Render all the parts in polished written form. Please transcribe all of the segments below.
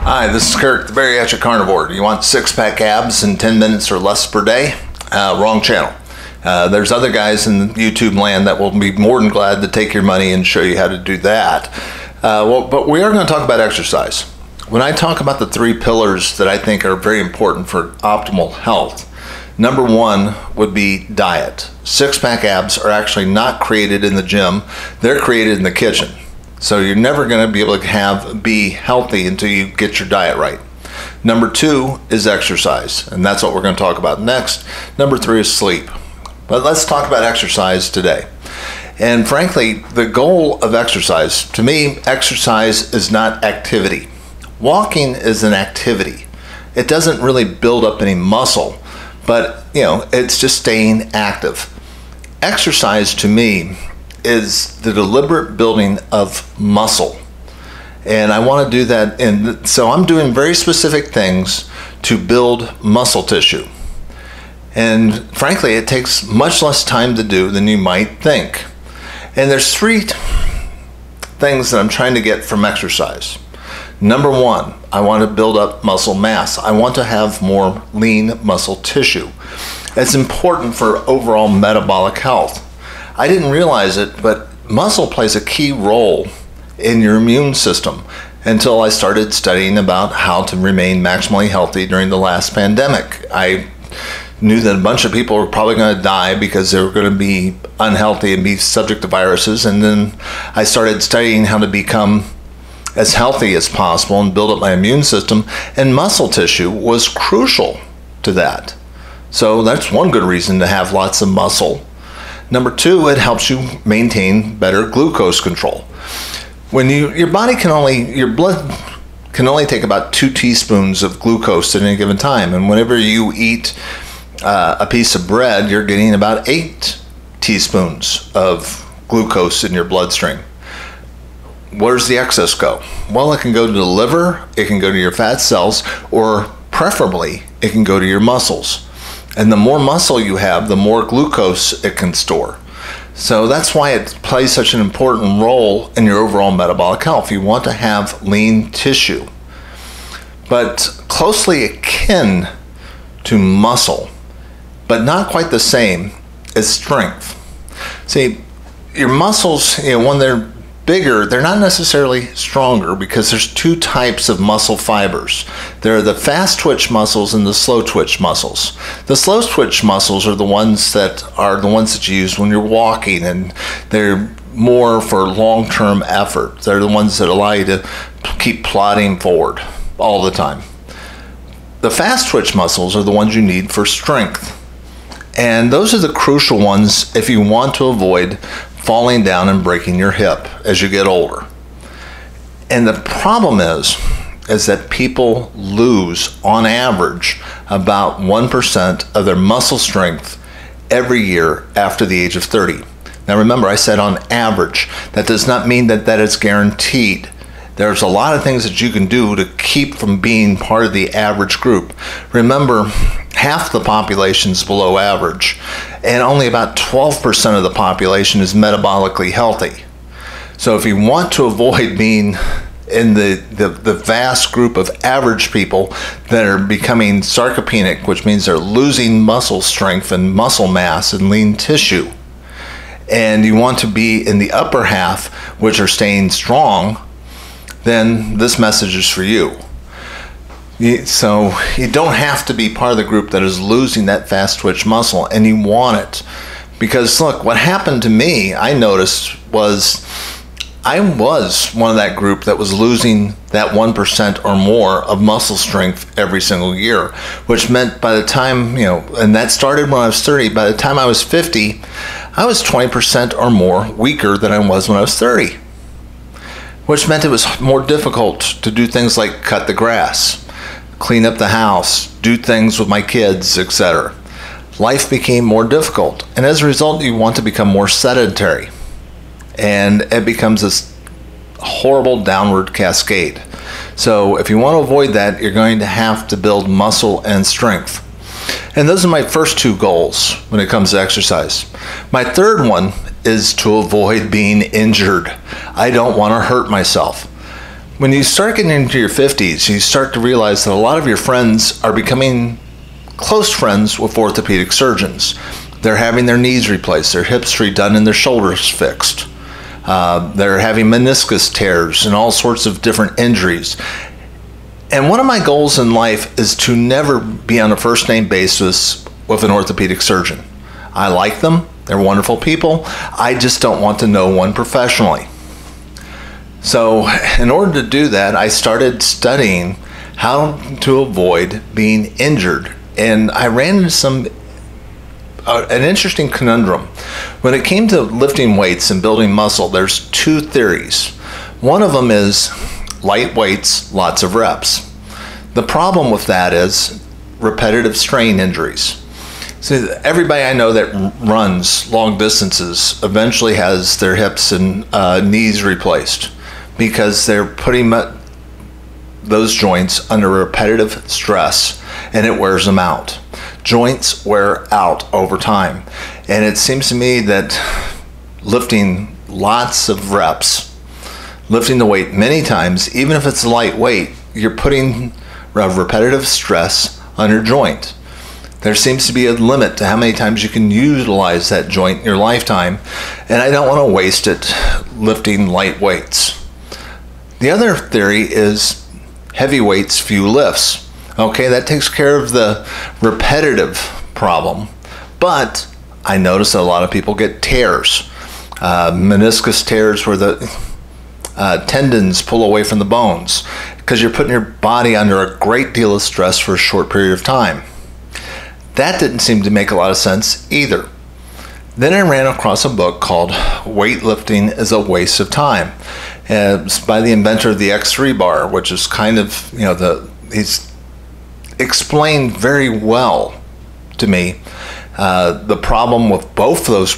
Hi, this is Kirk, the Bariatric Carnivore. Do you want six-pack abs in 10 minutes or less per day? Wrong channel. There's other guys in YouTube land that will be more than glad to take your money and show you how to do that. But we are going to talk about exercise. When I talk about the three pillars that I think are very important for optimal health, number one would be diet. Six-pack abs are actually not created in the gym. They're created in the kitchen. So you're never going to be able to be healthy until you get your diet right. Number two is exercise, and that's what we're going to talk about next. Number three is sleep. But let's talk about exercise today. And frankly, the goal of exercise, to me, exercise is not activity. Walking is an activity. It doesn't really build up any muscle, but it's just staying active. Exercise to me is the deliberate building of muscle. And I want to do that, and so I'm doing very specific things to build muscle tissue. And frankly, it takes much less time to do than you might think. And there's three things that I'm trying to get from exercise. Number one, I want to build up muscle mass. I want to have more lean muscle tissue. It's important for overall metabolic health. I didn't realize it, but muscle plays a key role in your immune system until I started studying about how to remain maximally healthy during the last pandemic. I knew that a bunch of people were probably going to die because they were going to be unhealthy and be subject to viruses, and then I started studying how to become as healthy as possible and build up my immune system, and muscle tissue was crucial to that. So that's one good reason to have lots of muscle. Number two, it helps you maintain better glucose control. When your blood can only take about 2 teaspoons of glucose at any given time, and whenever you eat a piece of bread, you're getting about 8 teaspoons of glucose in your bloodstream. Where's the excess go? Well, it can go to the liver, it can go to your fat cells, or preferably, it can go to your muscles. And the more muscle you have, the more glucose it can store. So that's why it plays such an important role in your overall metabolic health. You want to have lean tissue. But closely akin to muscle, but not quite the same, is strength. See, your muscles, when they're bigger, they're not necessarily stronger because there's two types of muscle fibers. There are the fast twitch muscles and the slow twitch muscles. The slow twitch muscles are the ones that you use when you're walking, and they're more for long-term effort. They're the ones that allow you to keep plodding forward all the time. The fast twitch muscles are the ones you need for strength. And those are the crucial ones if you want to avoid falling down and breaking your hip as you get older. And the problem is that people lose, on average, about 1% of their muscle strength every year after the age of 30. Now remember, I said on average. That does not mean that that is guaranteed. There's a lot of things that you can do to keep from being part of the average group. Remember, half the population is below average, and only about 12% of the population is metabolically healthy. So if you want to avoid being in the vast group of average people that are becoming sarcopenic, which means they're losing muscle strength and muscle mass and lean tissue, and you want to be in the upper half, which are staying strong, then this message is for you. So you don't have to be part of the group that is losing that fast twitch muscle, and you want it. Because look, what happened to me, I noticed, was I was one of that group that was losing that 1% or more of muscle strength every single year, which meant by the time, and that started when I was 30, by the time I was 50, I was 20% or more weaker than I was when I was 30. Which meant it was more difficult to do things like cut the grass, clean up the house, do things with my kids, etc. Life became more difficult, and as a result, you want to become more sedentary. And it becomes this horrible downward cascade. So if you want to avoid that, you're going to have to build muscle and strength. And those are my first two goals when it comes to exercise. My third one is to avoid being injured. I don't want to hurt myself. When you start getting into your 50s, you start to realize that a lot of your friends are becoming close friends with orthopedic surgeons. They're having their knees replaced, their hips redone, and their shoulders fixed. They're having meniscus tears and all sorts of different injuries. And one of my goals in life is to never be on a first name basis with an orthopedic surgeon. I like them. They're wonderful people. I just don't want to know one professionally. So in order to do that, I started studying how to avoid being injured. And I ran into an interesting conundrum. When it came to lifting weights and building muscle, there's two theories. One of them is light weights, lots of reps. The problem with that is repetitive strain injuries. See, everybody I know that runs long distances eventually has their hips and knees replaced because they're putting those joints under repetitive stress and it wears them out. Joints wear out over time. And it seems to me that lifting lots of reps, lifting the weight many times, even if it's lightweight, you're putting repetitive stress on your joint. There seems to be a limit to how many times you can utilize that joint in your lifetime, and I don't want to waste it lifting light weights. The other theory is heavy weights, few lifts. Okay, that takes care of the repetitive problem, but I notice that a lot of people get tears, meniscus tears where the tendons pull away from the bones because you're putting your body under a great deal of stress for a short period of time. That didn't seem to make a lot of sense either. Then I ran across a book called Weightlifting is a Waste of Time. It's by the inventor of the X3 bar, which is kind of, he's explained very well to me the problem with both those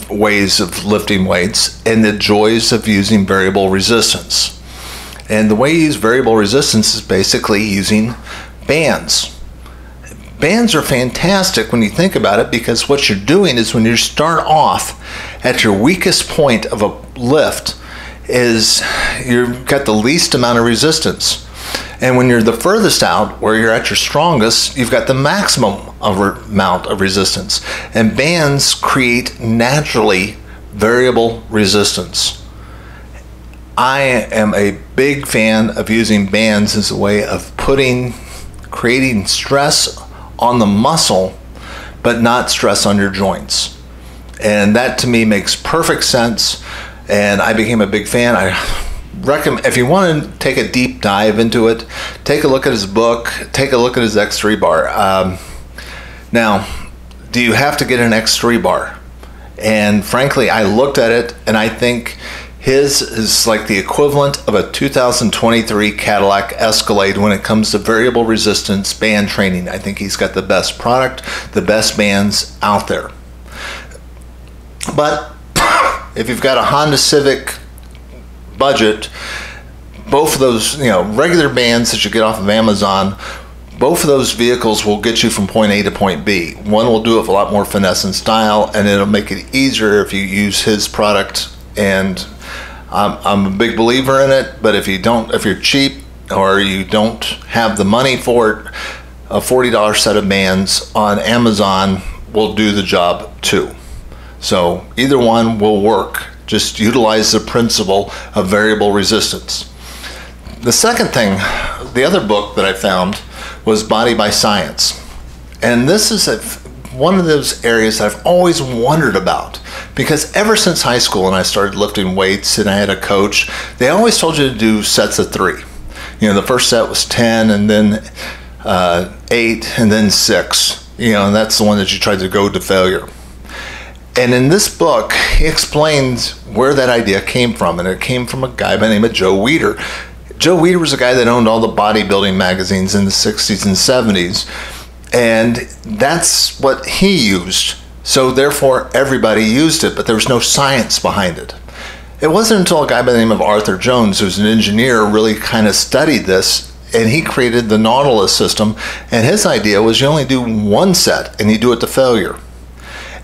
ways of lifting weights and the joys of using variable resistance. And the way you use variable resistance is basically using bands. Bands are fantastic when you think about it, because what you're doing is when you start off at your weakest point of a lift is you've got the least amount of resistance. And when you're the furthest out, where you're at your strongest, you've got the maximum amount of resistance. And bands create naturally variable resistance. I am a big fan of using bands as a way of creating stress on the muscle, but not stress on your joints. And that to me makes perfect sense. And I became a big fan. I recommend, if you want to take a deep dive into it, take a look at his book, take a look at his X3 bar. Now, do you have to get an X3 bar? And frankly, I looked at it and I think his is like the equivalent of a 2023 Cadillac Escalade when it comes to variable resistance band training. I think he's got the best product, the best bands out there. But if you've got a Honda Civic budget, both of those, regular bands that you get off of Amazon, both of those vehicles will get you from point A to point B. One will do it with a lot more finesse and style, and it'll make it easier if you use his product. And I'm a big believer in it, but if you're cheap or you don't have the money for it, a $40 set of bands on Amazon will do the job too. So either one will work. Just utilize the principle of variable resistance. The second thing, the other book that I found was Body by Science. And this is one of those areas I've always wondered about, because ever since high school and I started lifting weights and I had a coach, they always told you to do sets of 3. The first set was 10 and then 8 and then 6, and that's the one that you tried to go to failure. And in this book, he explains where that idea came from, and it came from a guy by the name of Joe Weider. Joe Weider was a guy that owned all the bodybuilding magazines in the 60s and 70s, and that's what he used. So therefore, everybody used it, but there was no science behind it. It wasn't until a guy by the name of Arthur Jones, who's an engineer, really kind of studied this, and he created the Nautilus system, and his idea was you only do one set, and you do it to failure.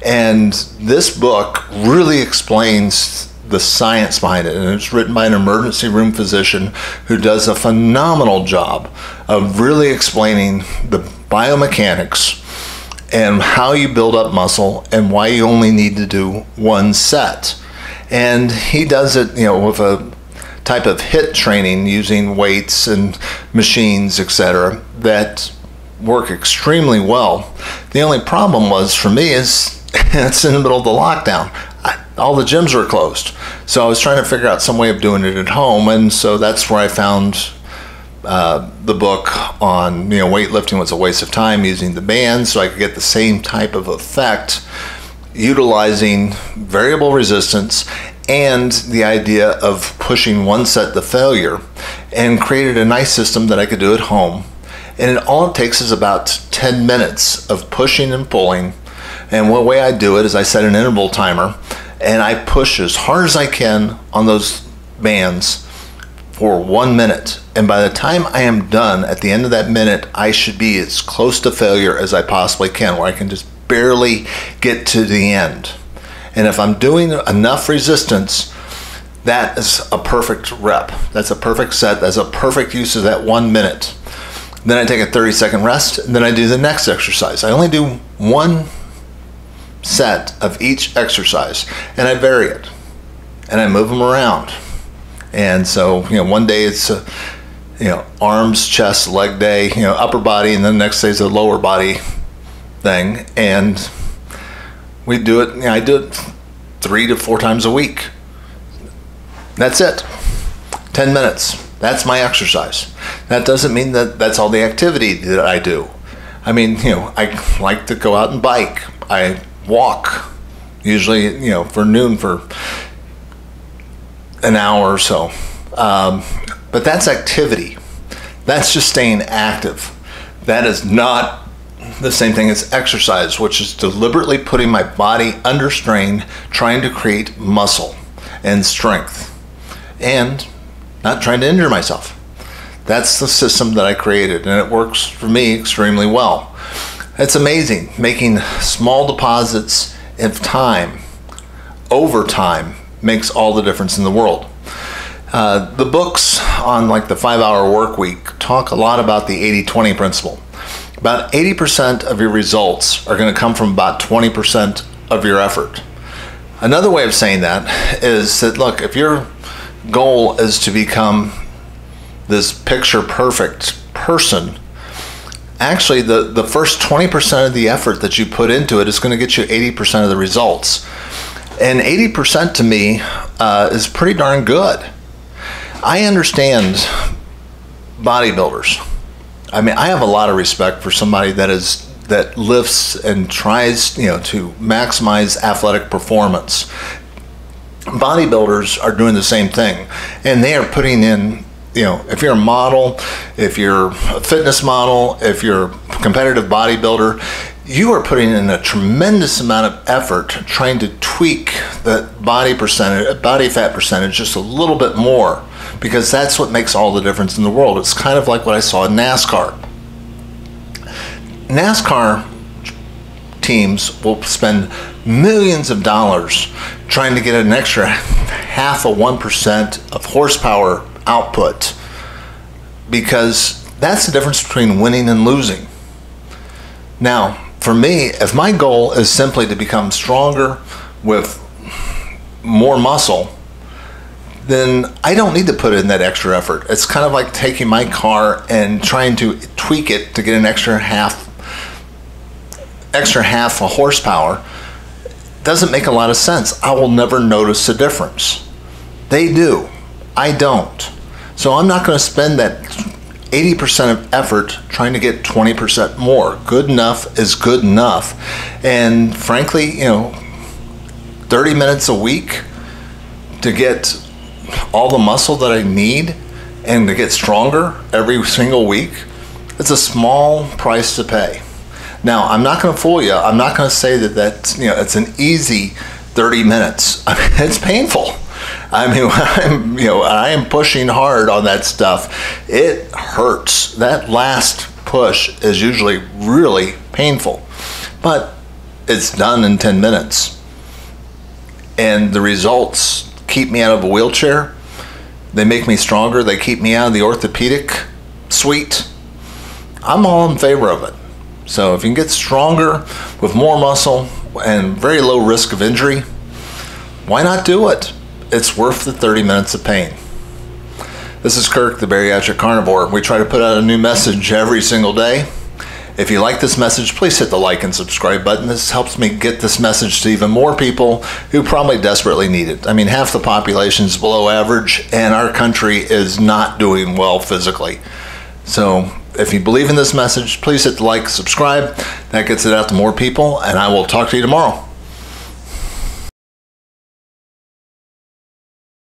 And this book really explains the science behind it. And it's written by an emergency room physician who does a phenomenal job of really explaining the biomechanics and how you build up muscle and why you only need to do one set. And he does it, with a type of HIIT training using weights and machines, etc., that work extremely well. The only problem was for me is it's in the middle of the lockdown. All the gyms were closed. So I was trying to figure out some way of doing it at home, and so that's where I found the book on weightlifting was a waste of time, using the bands so I could get the same type of effect utilizing variable resistance and the idea of pushing one set to failure, and created a nice system that I could do at home. And all it takes is about 10 minutes of pushing and pulling. And the way I do it is I set an interval timer and I push as hard as I can on those bands for 1 minute. And by the time I am done, at the end of that minute, I should be as close to failure as I possibly can, where I can just barely get to the end. And if I'm doing enough resistance, that is a perfect rep. That's a perfect set. That's a perfect use of that 1 minute. Then I take a 30-second rest, and then I do the next exercise. I only do one set of each exercise, and I vary it, and I move them around. And so, one day it's arms, chest, leg day, upper body, and then the next day is a lower body thing. And we do it, I do it 3 to 4 times a week. That's it. 10 minutes. That's my exercise. That doesn't mean that that's all the activity that I do. I mean, I like to go out and bike. I walk, usually, for noon for an hour or so. But that's activity. That's just staying active. That is not the same thing as exercise, which is deliberately putting my body under strain, trying to create muscle and strength, and not trying to injure myself. That's the system that I created, and it works for me extremely well. It's amazing, making small deposits of time over time makes all the difference in the world. The books on like the 5-hour work week talk a lot about the 80-20 principle. About 80% of your results are going to come from about 20% of your effort. Another way of saying that is that, look, if your goal is to become this picture perfect person, actually the first 20% of the effort that you put into it is going to get you 80% of the results. And 80% to me is pretty darn good. I understand bodybuilders. I mean, I have a lot of respect for somebody that lifts and tries, to maximize athletic performance. Bodybuilders are doing the same thing, and they are putting in, if you're a model, if you're a fitness model, if you're a competitive bodybuilder, you are putting in a tremendous amount of effort trying to tweak the body fat percentage just a little bit more, because that's what makes all the difference in the world. It's kind of like what I saw in NASCAR. NASCAR teams will spend millions of dollars trying to get an extra 0.5% of horsepower output, because that's the difference between winning and losing. Now, for me, if my goal is simply to become stronger with more muscle, then I don't need to put in that extra effort. It's kind of like taking my car and trying to tweak it to get an extra half a horsepower. Doesn't make a lot of sense. I will never notice a difference. They do. I don't. So I'm not going to spend that 80% of effort trying to get 20% more. Good enough is good enough. And frankly, 30 minutes a week to get all the muscle that I need and to get stronger every single week, it's a small price to pay. Now, I'm not going to fool you. I'm not going to say that it's an easy 30 minutes. I mean, it's painful. I mean, I am pushing hard on that stuff. It hurts. That last push is usually really painful, but it's done in 10 minutes. And the results keep me out of a wheelchair. They make me stronger. They keep me out of the orthopedic suite. I'm all in favor of it. So if you can get stronger with more muscle and very low risk of injury, why not do it? It's worth the 30 minutes of pain. This is Kirk, the Bariatric Carnivore. We try to put out a new message every single day. If you like this message, please hit the like and subscribe button. This helps me get this message to even more people who probably desperately need it. I mean, half the population is below average, and our country is not doing well physically. So if you believe in this message, please hit the like, subscribe. That gets it out to more people, and I will talk to you tomorrow.